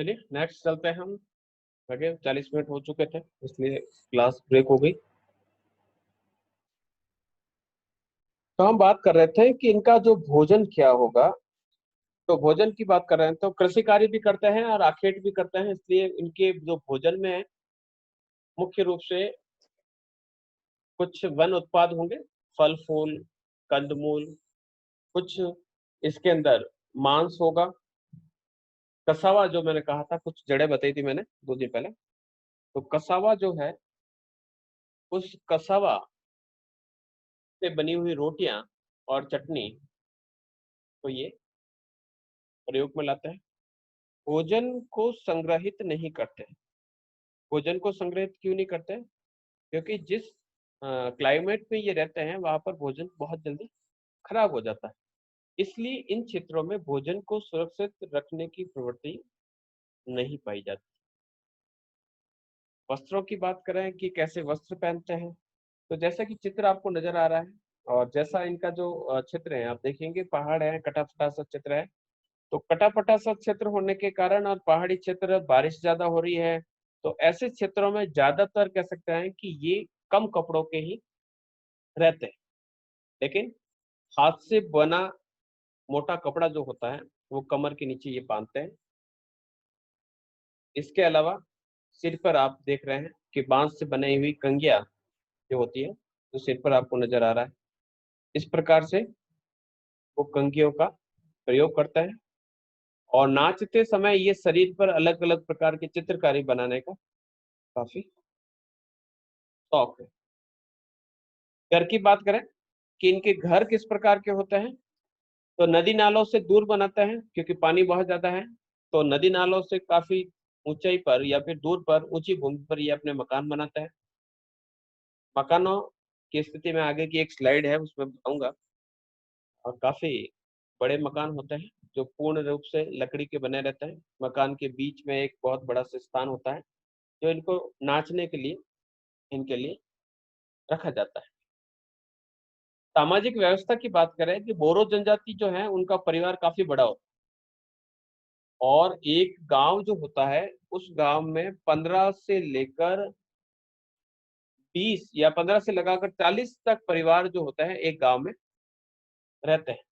चलिए नेक्स्ट चलते हैं हम आगे। 40 मिनट हो चुके थे इसलिए क्लास ब्रेक हो गई। तो हम बात कर रहे थे कि इनका जो भोजन क्या होगा। तो भोजन की बात कर रहे हैं तो कृषि कार्य भी करते हैं और आखेट भी करते हैं, इसलिए इनके जो भोजन में मुख्य रूप से कुछ वन उत्पाद होंगे, फल फूल, कंदमूल, कुछ इसके अंदर मांस होगा। कसावा जो मैंने कहा था, कुछ जड़ें बताई थी मैंने 2 दिन पहले। तो कसावा जो है, उस कसावा से बनी हुई रोटियां और चटनी को ये प्रयोग में लाते हैं। भोजन को संग्रहित नहीं करते। भोजन को संग्रहित क्यों नहीं करते? क्योंकि जिस क्लाइमेट में ये रहते हैं वहां पर भोजन बहुत जल्दी खराब हो जाता है। इसलिए इन क्षेत्रों में भोजन को सुरक्षित रखने की प्रवृत्ति नहीं पाई जाती। वस्त्रों की बात करें कि कैसे वस्त्र पहनते हैं, तो जैसा कि चित्र आपको नजर आ रहा है और जैसा इनका जो चित्र है, आप देखेंगे पहाड़ है, कटा-फटा सा चित्र है। तो कटा-फटा सा क्षेत्र होने के कारण और पहाड़ी क्षेत्र, बारिश ज्यादा हो रही है, तो ऐसे क्षेत्रों में ज्यादातर कह सकते हैं कि ये कम कपड़ों के ही रहते हैं। लेकिन हाथ से बना मोटा कपड़ा जो होता है वो कमर के नीचे ये बांधते हैं। इसके अलावा सिर पर आप देख रहे हैं कि बांस से बनाई हुई कंघिया जो होती है, जो सिर पर आपको नजर आ रहा है, इस प्रकार से वो कंघियों का प्रयोग करता है। और नाचते समय ये शरीर पर अलग अलग प्रकार की चित्रकारी बनाने का काफी शौक है। घर की बात करें कि इनके घर किस प्रकार के होते हैं, तो नदी नालों से दूर बनाते हैं क्योंकि पानी बहुत ज्यादा है। तो नदी नालों से काफी ऊंचाई पर या फिर दूर पर ऊंची भूमि पर ये अपने मकान बनाते हैं। मकानों की स्थिति में आगे की एक स्लाइड है उसमें बताऊंगा। और काफी बड़े मकान होते हैं जो पूर्ण रूप से लकड़ी के बने रहते हैं। मकान के बीच में एक बहुत बड़ा सा स्थान होता है जो इनको नाचने के लिए, इनके लिए रखा जाता है। सामाजिक व्यवस्था की बात करें कि बोरो जनजाति जो है उनका परिवार काफी बड़ा होता है। और एक गांव जो होता है, उस गांव में 15 से लेकर 20 या 15 से लगाकर 40 तक परिवार जो होता है एक गांव में रहते हैं।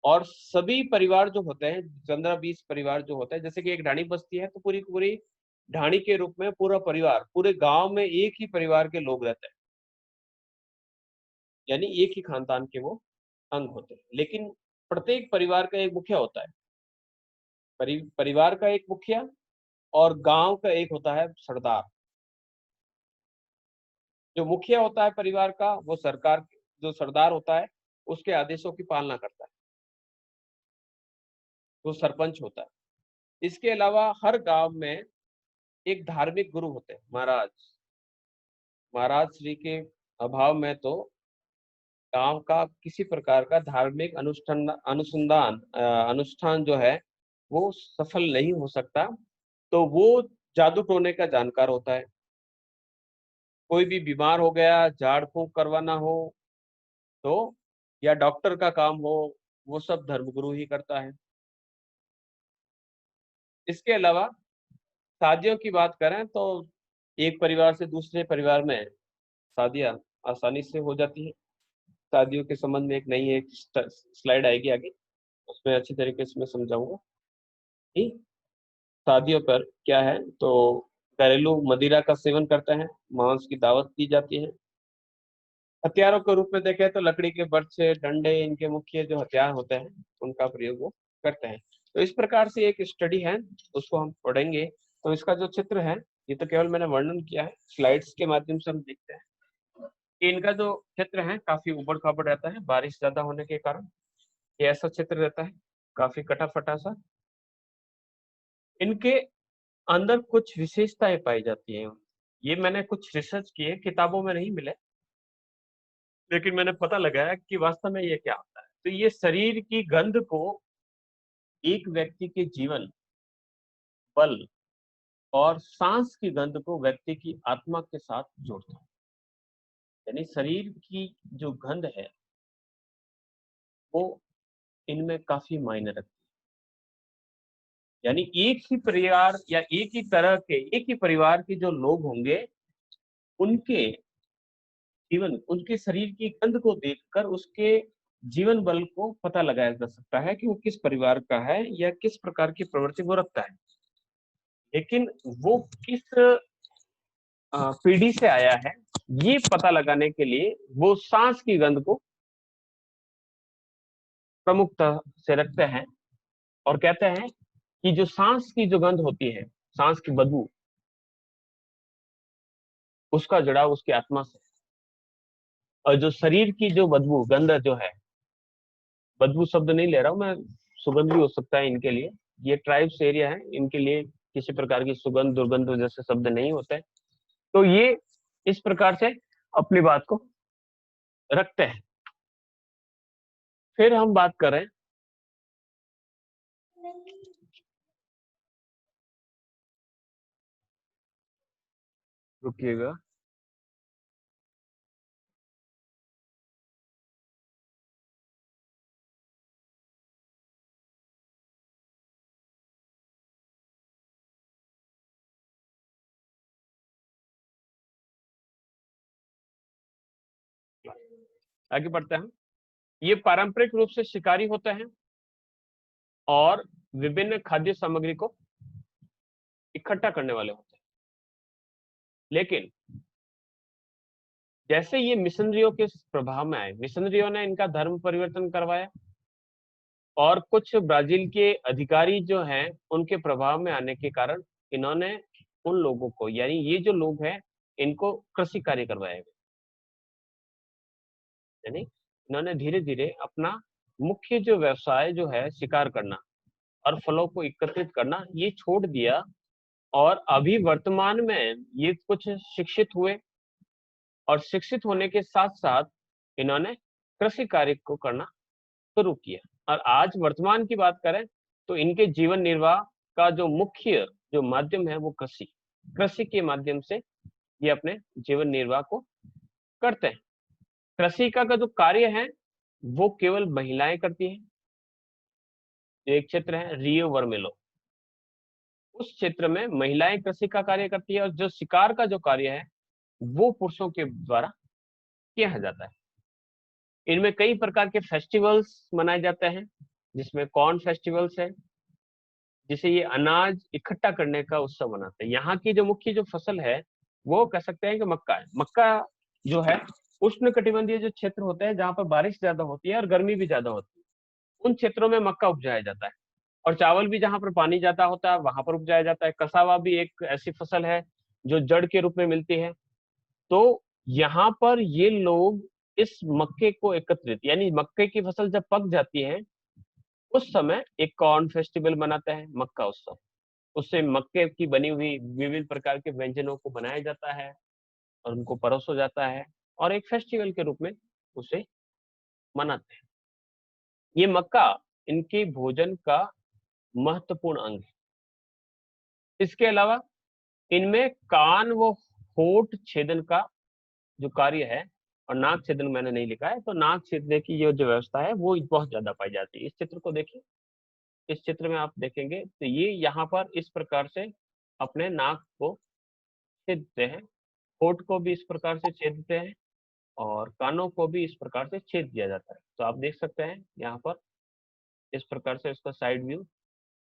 और सभी परिवार जो होते हैं, 15-20 परिवार जो होते हैं, जैसे कि एक ढाणी बस्ती है तो पूरी पूरी ढाणी के रूप में पूरा परिवार, पूरे गांव में एक ही परिवार के लोग रहते हैं, यानी एक ही खानदान के वो अंग होते हैं। लेकिन प्रत्येक परिवार का एक मुखिया होता है। परिवार का एक मुखिया और गांव का एक होता है सरदार। जो मुखिया होता है परिवार का, वो सरकार, जो सरदार होता है उसके आदेशों की पालना करता है, वो सरपंच होता है। इसके अलावा हर गांव में एक धार्मिक गुरु होते हैं, महाराज। महाराज श्री के अभाव में तो गांव का किसी प्रकार का धार्मिक अनुष्ठान जो है वो सफल नहीं हो सकता। तो वो जादू टोने का जानकार होता है। कोई भी बीमार हो गया, झाड़ फूंक करवाना हो तो, या डॉक्टर का काम हो, वो सब धर्मगुरु ही करता है। इसके अलावा शादियों की बात करें तो एक परिवार से दूसरे परिवार में शादियां आसानी से हो जाती है। शादियों के संबंध में एक नई एक स्लाइड आएगी आगे, उसमें अच्छी तरीके से मैं समझाऊंगा कि शादियों पर क्या है। तो घरेलू मदिरा का सेवन करते हैं, मांस की दावत दी जाती है। हथियारों के रूप में देखें तो लकड़ी के बर्छे, डंडे, इनके मुख्य जो हथियार होते हैं उनका प्रयोग वो करते हैं। तो इस प्रकार से एक स्टडी है, उसको हम पढ़ेंगे। तो इसका जो चित्र है, ये तो केवल मैंने वर्णन किया है, स्लाइड्स के माध्यम से हम देखते हैं कि इनका जो चित्र है काफी उबड़ खाबड़ रहता है बारिश ज्यादा होने के कारण। ये ऐसा चित्र रहता है, काफी कटा फटा सा। इनके अंदर कुछ विशेषताएं पाई जाती हैं। ये मैंने कुछ रिसर्च किए, किताबों में नहीं मिले, लेकिन मैंने पता लगाया कि वास्तव में ये क्या होता है। तो ये शरीर की गंध को एक व्यक्ति के जीवन, बल और सांस की गंध को व्यक्ति की आत्मा के साथ जोड़ता है। यानी शरीर की जो गंध है वो इनमें काफी मायने रखती यानी एक ही परिवार या एक ही तरह के, एक ही परिवार के जो लोग होंगे, उनके जीवन, उनके शरीर की गंध को देखकर उसके जीवन बल को पता लगाया जा सकता है कि वो किस परिवार का है या किस प्रकार की प्रवृत्ति वो रखता है। लेकिन वो किस पीढ़ी से आया है, ये पता लगाने के लिए वो सांस की गंध को प्रमुखता से रखते हैं और कहते हैं कि जो सांस की जो गंध होती है, सांस की बदबू, उसका जुड़ाव उसकी आत्मा से। और जो शरीर की जो बदबू गंध जो है, बदबू शब्द नहीं ले रहा हूं मैं, सुगंध भी हो सकता है इनके लिए, ये ट्राइब्स एरिया है, इनके लिए किसी प्रकार की सुगंध दुर्गंध जैसे शब्द नहीं होते। तो ये इस प्रकार से अपनी बात को रखते हैं। फिर हम बात करें रुकिएगा, आगे बढ़ते हैं। ये पारंपरिक रूप से शिकारी होते हैं और विभिन्न खाद्य सामग्री को इकट्ठा करने वाले होते हैं। लेकिन जैसे ये मिशनरियों के प्रभाव में आए, मिशनरियों ने इनका धर्म परिवर्तन करवाया और कुछ ब्राजील के अधिकारी जो हैं उनके प्रभाव में आने के कारण इन्होंने उन लोगों को, यानी ये जो लोग हैं, इनको कृषि कार्य करवाया गया। यानी इन्होंने धीरे धीरे अपना मुख्य जो व्यवसाय जो है शिकार करना और फलों को एकत्रित करना, ये छोड़ दिया। और अभी वर्तमान में ये कुछ शिक्षित हुए और शिक्षित होने के साथ साथ इन्होंने कृषि कार्य को करना शुरू किया। और आज वर्तमान की बात करें तो इनके जीवन निर्वाह का जो मुख्य जो माध्यम है वो कृषि, कृषि के माध्यम से ये अपने जीवन निर्वाह को करते हैं। कृषि का जो कार्य है वो केवल महिलाएं करती हैं। एक क्षेत्र है रियो वर्मेलो, उस क्षेत्र में महिलाएं कृषि का कार्य करती है और जो शिकार का जो कार्य है वो पुरुषों के द्वारा किया जाता है। इनमें कई प्रकार के फेस्टिवल्स मनाए जाते हैं, जिसमें कॉर्न फेस्टिवल्स है, जिसे ये अनाज इकट्ठा करने का उत्सव मनाते हैं। यहाँ की जो मुख्य जो फसल है वो कह सकते हैं कि मक्का है। मक्का जो है उष्ण कटिबंधीय जो क्षेत्र होते हैं जहाँ पर बारिश ज्यादा होती है और गर्मी भी ज्यादा होती है, उन क्षेत्रों में मक्का उपजाया जाता है। और चावल भी जहाँ पर पानी ज्यादा होता है वहां पर उपजाया जाता है। कसावा भी एक ऐसी फसल है जो जड़ के रूप में मिलती है। तो यहाँ पर ये लोग इस मक्के को एकत्रित, यानी मक्के की फसल जब पक जाती है उस समय एक कॉर्न फेस्टिवल मनाते हैं, मक्का उत्सव। उससे मक्के की बनी हुई विभिन्न प्रकार के व्यंजनों को बनाया जाता है और उनको परोसा जाता है और एक फेस्टिवल के रूप में उसे मनाते हैं। ये मक्का इनके भोजन का महत्वपूर्ण अंग है। इसके अलावा इनमें कान व होठ छेदन का जो कार्य है, और नाक छेदन मैंने नहीं लिखा है, तो नाक छेदने की ये जो व्यवस्था है वो बहुत ज्यादा पाई जाती है। इस चित्र को देखिए, इस चित्र में आप देखेंगे तो ये यहाँ पर इस प्रकार से अपने नाक को छेदते हैं, होठ को भी इस प्रकार से छेदते हैं और कानों को भी इस प्रकार से छेद दिया जाता है। तो आप देख सकते हैं यहाँ पर इस प्रकार से इसका साइड व्यू,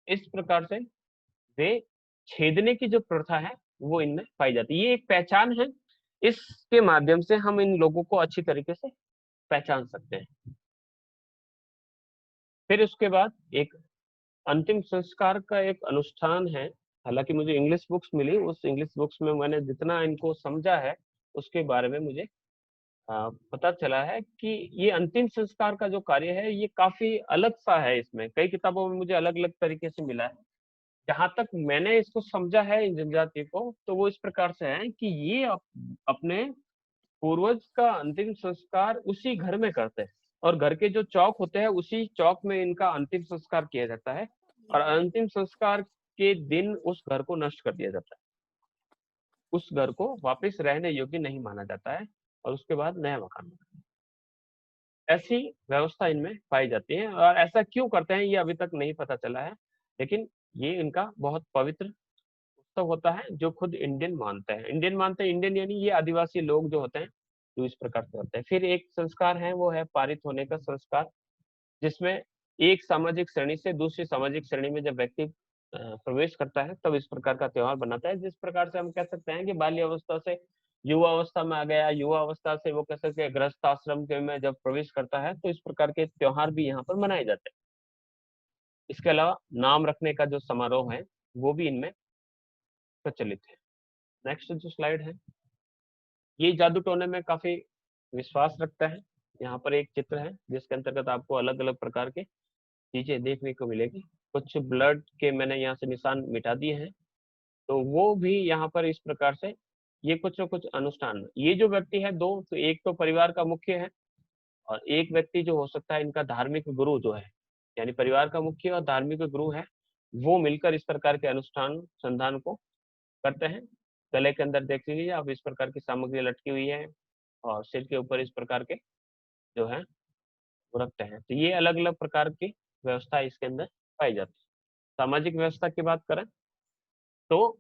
इस प्रकार से वे छेदने की जो प्रथा है वो इनमें पाई जाती है। ये एक पहचान है, इसके माध्यम से हम इन लोगों को अच्छी तरीके से पहचान सकते हैं। फिर उसके बाद एक अंतिम संस्कार का एक अनुष्ठान है। हालांकि मुझे इंग्लिश बुक्स मिली, उस इंग्लिश बुक्स में मैंने जितना इनको समझा है उसके बारे में मुझे पता चला है कि ये अंतिम संस्कार का जो कार्य है ये काफी अलग सा है। इसमें कई किताबों में मुझे अलग अलग तरीके से मिला है। जहां तक मैंने इसको समझा है इन जनजाति को, तो वो इस प्रकार से है कि ये अपने पूर्वज का अंतिम संस्कार उसी घर में करते हैं और घर के जो चौक होते हैं उसी चौक में इनका अंतिम संस्कार किया जाता है और अंतिम संस्कार के दिन उस घर को नष्ट कर दिया जाता है। उस घर को वापस रहने योग्य नहीं माना जाता है और उसके बाद नया मकान बनता है। ऐसी व्यवस्था इनमें पाई जाती है और ऐसा क्यों करते हैं ये अभी तक नहीं पता चला है। लेकिन ये इनका बहुत पवित्र उत्सव होता है जो खुद इंडियन मानते हैं। इंडियन यानी ये आदिवासी लोग जो होते हैं जो इस प्रकार से होते हैं। फिर एक संस्कार है वो है पारित होने का संस्कार, जिसमें एक सामाजिक श्रेणी से दूसरी सामाजिक श्रेणी में जब व्यक्ति प्रवेश करता है तब इस प्रकार का त्योहार बनाता है। जिस प्रकार से हम कह सकते हैं कि बाल्य अवस्था से युवा अवस्था में आ गया, युवा अवस्था से वो कह सकते हैं गृहस्थ आश्रम के में जब प्रवेश करता है तो इस प्रकार के त्योहार भी यहाँ पर मनाए जाते हैं। इसके अलावा नाम रखने का जो समारोह है वो भी इनमें प्रचलित है। नेक्स्ट जो स्लाइड है, ये जादू टोने में काफी विश्वास रखता है। यहाँ पर एक चित्र है जिसके अंतर्गत आपको अलग अलग प्रकार के चीजें देखने को मिलेगी। कुछ ब्लड के मैंने यहाँ से निशान मिटा दिए हैं, तो वो भी यहाँ पर इस प्रकार से ये कुछ न कुछ अनुष्ठान, ये जो व्यक्ति है दो, तो एक तो परिवार का मुख्य है और एक व्यक्ति जो हो सकता है इनका धार्मिक गुरु जो है, यानी परिवार का मुख्य और धार्मिक गुरु है, वो मिलकर इस प्रकार के अनुष्ठान संधान को करते हैं। गले के अंदर देख लीजिए आप, इस प्रकार की सामग्री लटकी हुई है और सिर के ऊपर इस प्रकार के जो है वो रखते हैं। तो ये अलग अलग प्रकार की व्यवस्था इसके अंदर पाई जाती है। सामाजिक व्यवस्था की बात करें तो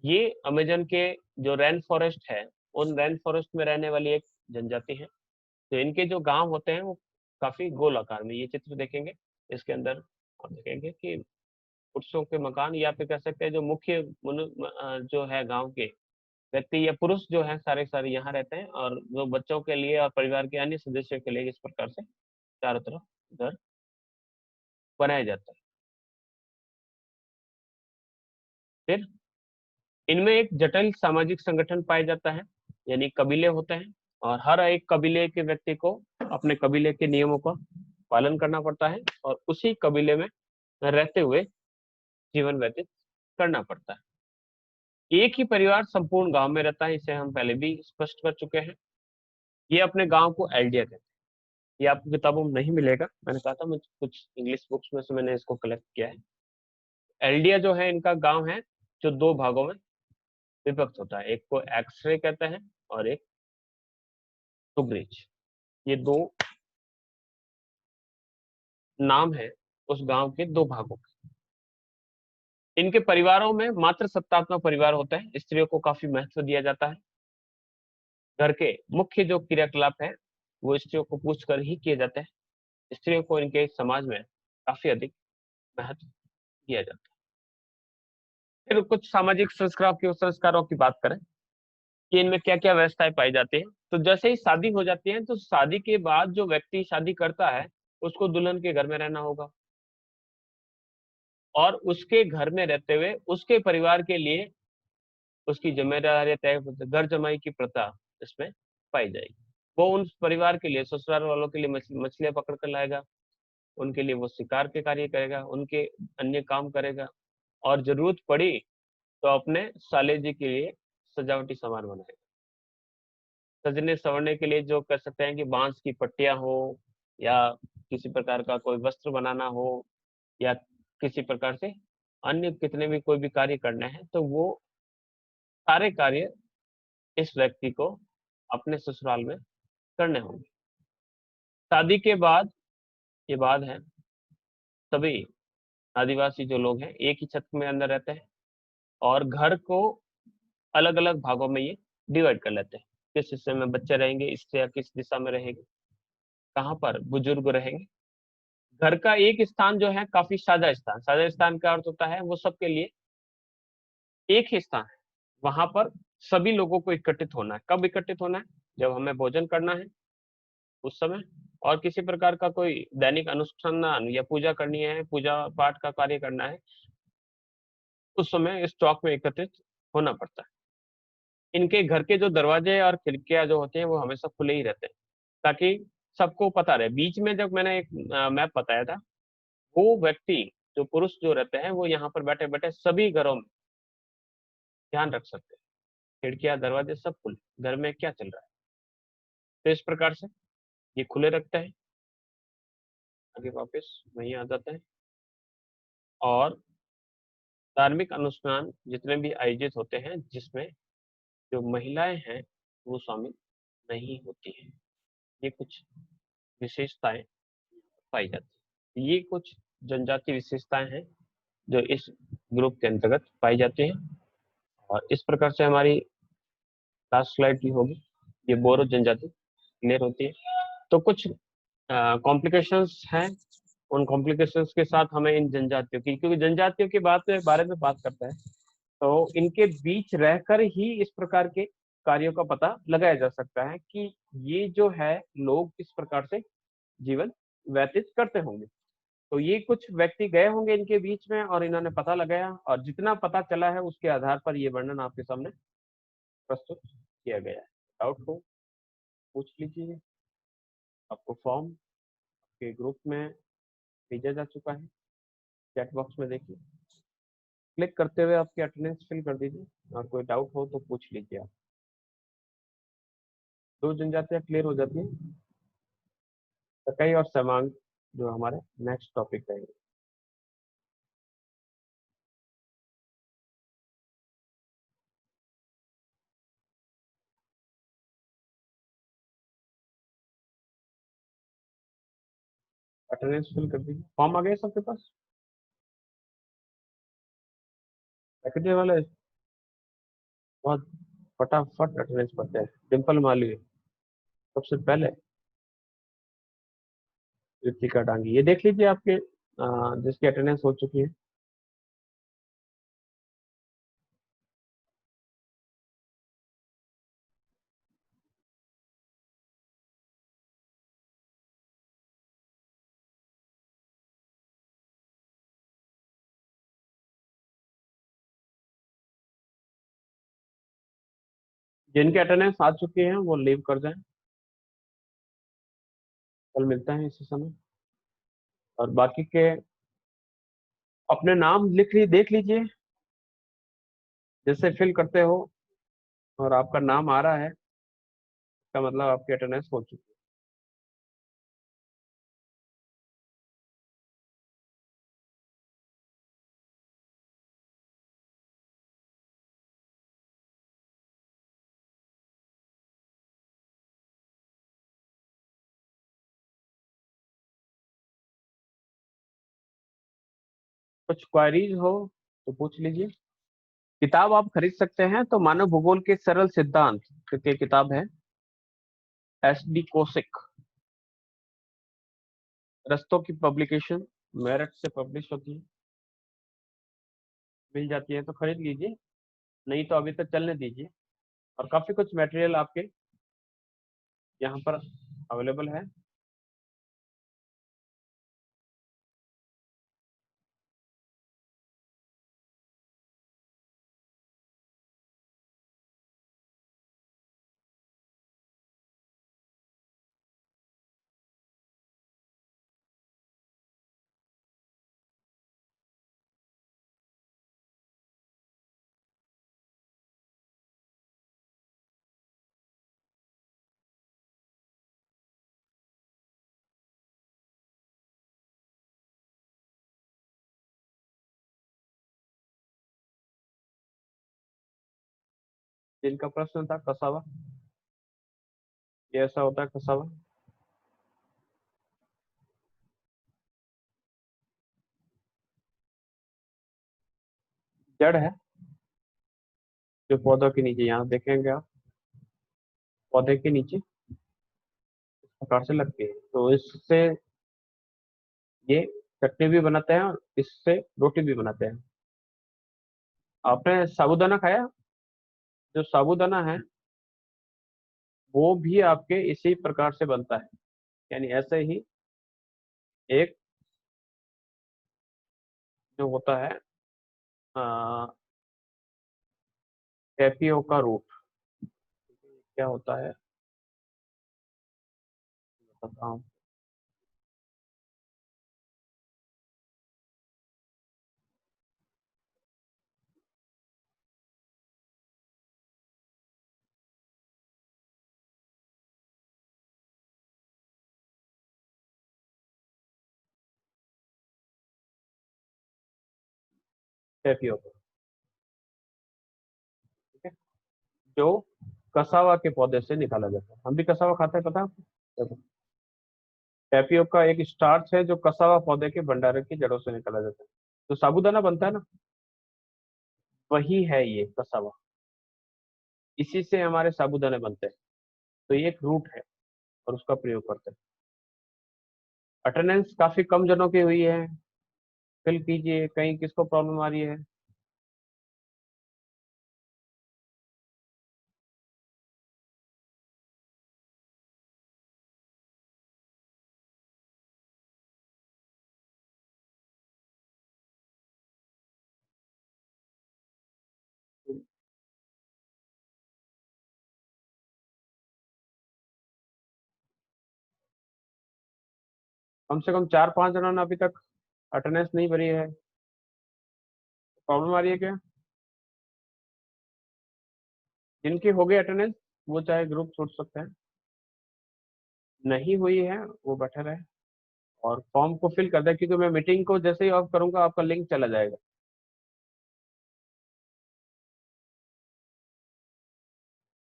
ये अमेजन के जो रेन फॉरेस्ट है, उन रेन फॉरेस्ट में रहने वाली एक जनजाति है। तो इनके जो गांव होते हैं वो काफी गोल आकार में, ये चित्र देखेंगे इसके अंदर आप देखेंगे कि पुरुषों के मकान या फिर कह सकते हैं जो मुख्य जो है गांव के व्यक्ति या पुरुष जो है सारे सारे यहाँ रहते हैं, और जो बच्चों के लिए और परिवार के अन्य सदस्यों के लिए इस प्रकार से चारों तरफ घर बनाया जाता है। फिर इनमें एक जटिल सामाजिक संगठन पाया जाता है, यानी कबीले होते हैं और हर एक कबीले के व्यक्ति को अपने कबीले के नियमों का पालन करना पड़ता है और उसी कबीले में रहते हुए जीवन व्यतीत करना पड़ता है। एक ही परिवार संपूर्ण गांव में रहता है, इसे हम पहले भी स्पष्ट कर चुके हैं। ये अपने गांव को एल्डिया कहते हैं। ये आपको किताबों में नहीं मिलेगा, मैंने कहा था मैं कुछ इंग्लिश बुक्स में से मैंने इसको कलेक्ट किया है। एल्डिया जो है इनका गांव है जो दो भागों में विभक्त होता है, एक को एक्सरे कहते हैं और एक टुगरेज। ये दो नाम है उस गांव के दो भागों के। इनके परिवारों में मात्र सत्तात्मक परिवार होता है, स्त्रियों को काफी महत्व दिया जाता है। घर के मुख्य जो क्रियाकलाप है वो स्त्रियों को पूछकर ही किए जाते हैं। स्त्रियों को इनके समाज में काफी अधिक महत्व दिया जाता है। फिर कुछ सामाजिक संस्कारों की बात करें कि इनमें क्या क्या व्यवस्थाएं पाई जाती हैं। तो जैसे ही शादी हो जाती है तो शादी के बाद जो व्यक्ति शादी करता है उसको दुल्हन के घर में रहना होगा और उसके घर में रहते हुए उसके परिवार के लिए उसकी जिम्मेदारी तय, घर जमाई की प्रथा इसमें पाई जाएगी। वो उन परिवार के लिए, ससुराल वालों के लिए मछलियां पकड़ कर लाएगा, उनके लिए वो शिकार के कार्य करेगा, उनके अन्य काम करेगा और जरूरत पड़ी तो अपने साले जी के लिए सजावटी सामान बनाएगा। सजने संवरने के लिए जो कर सकते हैं कि बांस की पट्टियां हो या किसी प्रकार का कोई वस्त्र बनाना हो या किसी प्रकार से अन्य कितने भी कोई भी कार्य करने हैं तो वो सारे कार्य इस व्यक्ति को अपने ससुराल में करने होंगे। शादी के बाद ये बाद है, सभी आदिवासी जो लोग हैं एक ही छत में अंदर रहते हैं और घर को अलग अलग भागों में ये डिवाइड कर लेते हैं। किस हिस्से में बच्चे रहेंगे, स्त्रियां किस दिशा में रहेंगे, कहाँ पर बुजुर्ग रहेंगे। घर का एक स्थान जो है काफी साझा स्थान, साझा स्थान का अर्थ होता है वो सबके लिए एक ही स्थान है। वहां पर सभी लोगों को इकट्ठित होना है। कब इकट्ठित होना है? जब हमें भोजन करना है उस समय, और किसी प्रकार का कोई दैनिक अनुष्ठान या पूजा करनी है, पूजा पाठ का कार्य करना है, उस समय इस चौक में एकत्रित होना पड़ता है। इनके घर के जो दरवाजे और खिड़कियां जो होते हैं वो हमेशा खुले ही रहते हैं ताकि सबको पता रहे। बीच में जब मैंने एक मैप बताया था, वो व्यक्ति जो पुरुष जो रहते हैं वो यहाँ पर बैठे बैठे सभी घरों में ध्यान रख सकते हैं, खिड़कियां दरवाजे सब खुले, घर में क्या चल रहा है। तो इस प्रकार से ये खुले रखते हैं। आगे वापस वहीं आ जाते हैं और धार्मिक अनुष्ठान जितने भी आयोजित होते हैं जिसमें जो महिलाएं हैं वो शामिल नहीं होती हैं। ये कुछ विशेषताएं पाई जाती है। ये कुछ जनजाति विशेषताएं हैं जो इस ग्रुप के अंतर्गत पाई जाती हैं। और इस प्रकार से हमारी लास्ट स्लाइड की होगी, ये बोरो जनजाति क्लियर होती है। तो कुछ कॉम्प्लिकेशंस हैं, उन कॉम्प्लिकेशंस के साथ हमें इन जनजातियों की, क्योंकि जनजातियों के बारे में बात करता है, तो इनके बीच रहकर ही इस प्रकार के कार्यों का पता लगाया जा सकता है कि ये जो है लोग किस प्रकार से जीवन व्यतीत करते होंगे। तो ये कुछ व्यक्ति गए होंगे इनके बीच में और इन्होंने पता लगाया, और जितना पता चला है उसके आधार पर ये वर्णन आपके सामने प्रस्तुत किया गया है। डाउट हो पूछ लीजिए। आपको फॉर्म के ग्रुप में भेजा जा चुका है, चैट बॉक्स में देखिए, क्लिक करते हुए आपकी अटेंडेंस फिल कर दीजिए, और कोई डाउट हो तो पूछ लीजिए आप। दो जनजातियां क्लियर हो जाती हैं, सकई और समांग, जो हमारे नेक्स्ट टॉपिक रहेंगे। अटेंडेंस फिल कर दीजिए। फॉर्म आ गया सबके पास? सेक्रेटरी वाले बहुत फटाफट अटेंडेंस पढ़ते हैं। डिम्पल मालवीय सबसे पहले, ऋतिका डांगी, ये देख लीजिए आपके जिसकी अटेंडेंस हो चुकी है। जिनके अटेंडेंस आ चुकी है वो लीव कर जाएं, कल मिलते हैं इसी समय। और बाकी के अपने नाम देख लीजिए, जैसे फिल करते हो और आपका नाम आ रहा है, इसका मतलब आपकी अटेंडेंस हो चुकी है। कुछ क्वारीज हो तो पूछ लीजिए। किताब आप खरीद सकते हैं, तो मानव भूगोल के सरल सिद्धांत की किताब है, SD कोशिक, रस्तों की पब्लिकेशन, मेरठ से पब्लिश होती है, मिल जाती है तो खरीद लीजिए, नहीं तो अभी तक चलने दीजिए। और काफी कुछ मटेरियल आपके यहाँ पर अवेलेबल है। जिनका प्रश्न था कसावा, ये ऐसा होता है कसावा। जड़ है जो पौधों के नीचे, यहाँ देखेंगे आप, पौधे के नीचे इस प्रकार से लगती है, तो इससे ये चटनी भी बनाते हैं और इससे रोटी भी बनाते हैं। आपने साबूदाना खाया? जो साबूदाना है वो भी आपके इसी प्रकार से बनता है, यानी ऐसे ही एक जो होता है टेपियोका रूट, क्या होता है बताता हूँ। टेपियोका, ठीक है, जो कसावा के पौधे से निकाला जाता है। हम भी कसावा खाते हैं, पता है आपको? देखो, टेपियोका एक स्टार्च है जो कसावा पौधे के भंडारण की जड़ों से निकाला जाता है। तो साबूदाना बनता है ना, वही है ये कसा हुआ, इसी से हमारे साबूदाने बनते हैं। तो ये एक रूट है और उसका प्रयोग करते हैं। अटेंडेंस काफी कम जनों की हुई है, फिल कीजिए, कहीं किसको प्रॉब्लम आ रही है। कम से कम 4-5 जनों ने अभी तक अटेंडेंस नहीं भरी है, प्रॉब्लम आ रही है क्या? जिनकी हो गई अटेंडेंस वो चाहे ग्रुप छोड़ सकते हैं, नहीं हुई है वो बैठे रहे और फॉर्म को फिल कर दे, क्योंकि मैं मीटिंग को जैसे ही ऑफ करूंगा आपका लिंक चला जाएगा।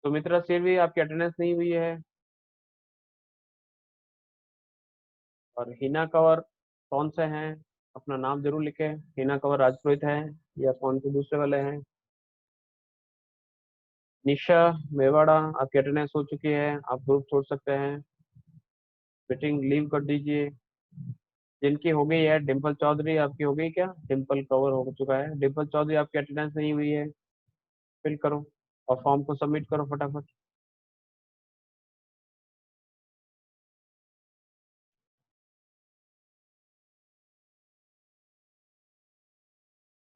सुमित्रा सिर भी आपकी अटेंडेंस नहीं हुई है, और हिना कंवर कौन से हैं, अपना नाम जरूर लिखें। हिना कंवर राजपुरोहित है या कौन से दूसरे वाले हैं? निशा मेवाड़ा आपकी अटेंडेंस हो चुकी है, आप ग्रुप छोड़ सकते हैं, मीटिंग लीव कर दीजिए। जिनकी हो गई है, डिम्पल चौधरी आपकी हो गई क्या? डिम्पल कवर हो चुका है। डिम्पल चौधरी आपकी अटेंडेंस नहीं हुई है, फिल करो और फॉर्म को सबमिट करो फटाफट।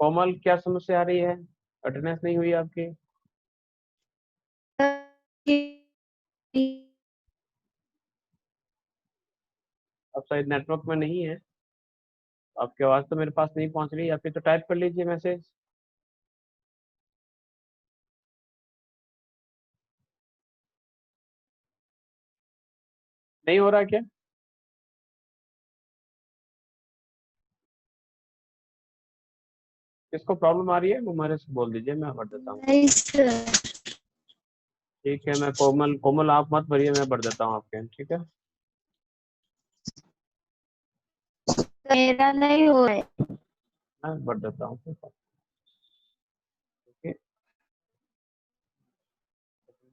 कोमल क्या समस्या आ रही है, अटेंडेंस नहीं हुई आपकी? अब शायद नेटवर्क में नहीं है, आपकी आवाज तो मेरे पास नहीं पहुंच रही, या फिर तो टाइप कर लीजिए मैसेज। नहीं हो रहा क्या? किसको प्रॉब्लम आ रही है वो मेरे से बोल दीजिए, मैं भर देता हूँ। नहीं सर। ठीक है, मैं कोमल कोमल आप मत भरिए, मैं भर देता हूँ आपके, ठीक है। मेरा नहीं हो रहा है। मैं भर देता हूँ, ठीक है। ठीक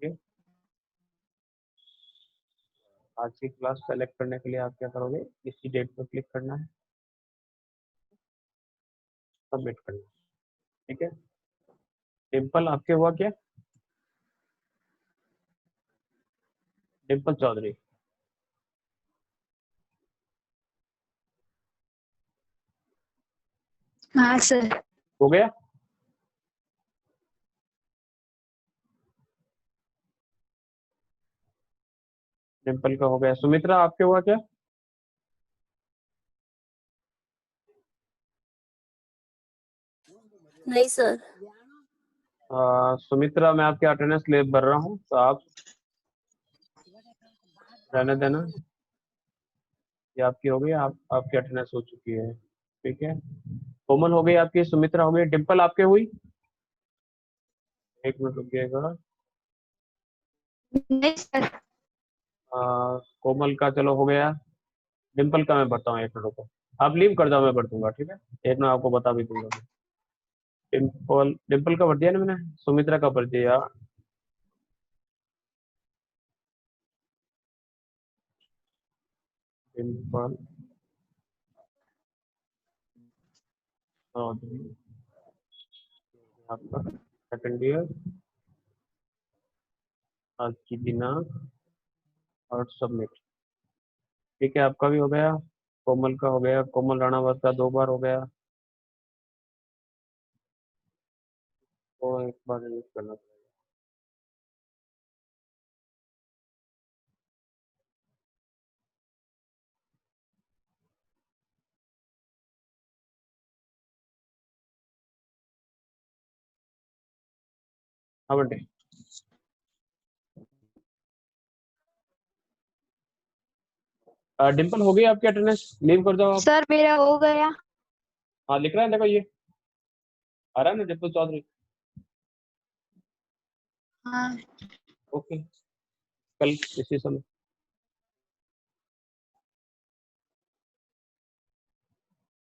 है। आज की क्लास सेलेक्ट करने के लिए आप क्या करोगे, इसी डेट पर क्लिक करना है, सबमिट करना है, ठीक है। डिम्पल आपके हुआ क्या? डिम्पल चौधरी हाँ सर। हो गया? डिम्पल का हो गया। सुमित्रा आपके हुआ क्या? नहीं सर। सुमित्रा मैं आपके अटेंडेंस ले भर रहा हूँ, तो आप रहने देना, ये आपकी हो गई, आप आपकी अटेंडेंस हो चुकी है, ठीक है। कोमल हो गई आपकी, सुमित्रा हो गई, डिम्पल आपके हुई? एक मिनट रुकिएगा। नहीं सर। कोमल का चलो हो गया, डिम्पल का मैं भरता हूँ, एक मिनट रुको, आप लीव कर दो, मैं भर दूंगा, ठीक है। एक मिनट आपको बता भी दूंगा। डिम्पल डिम्पल का भर दिया ना मैंने, सुमित्रा का भर दिया। डिम्पल चौधरी आपका सेकंड ईयर, आज की दिनांक और सबमिट, ठीक है। आपका भी हो गया, कोमल का हो गया, कोमल राणावत का 2 बार हो गया, तो एक बार यूज करना पड़ेगा। हाँ बंटे, डिम्पल हो गई आपकी अटेंडेंस, लीव कर दो आप। सर मेरा हो गया। हाँ लिख रहे हैं, देखो ये आ रहा है ना, डिम्पल चौधरी। हाँ ओके, कल इसी समय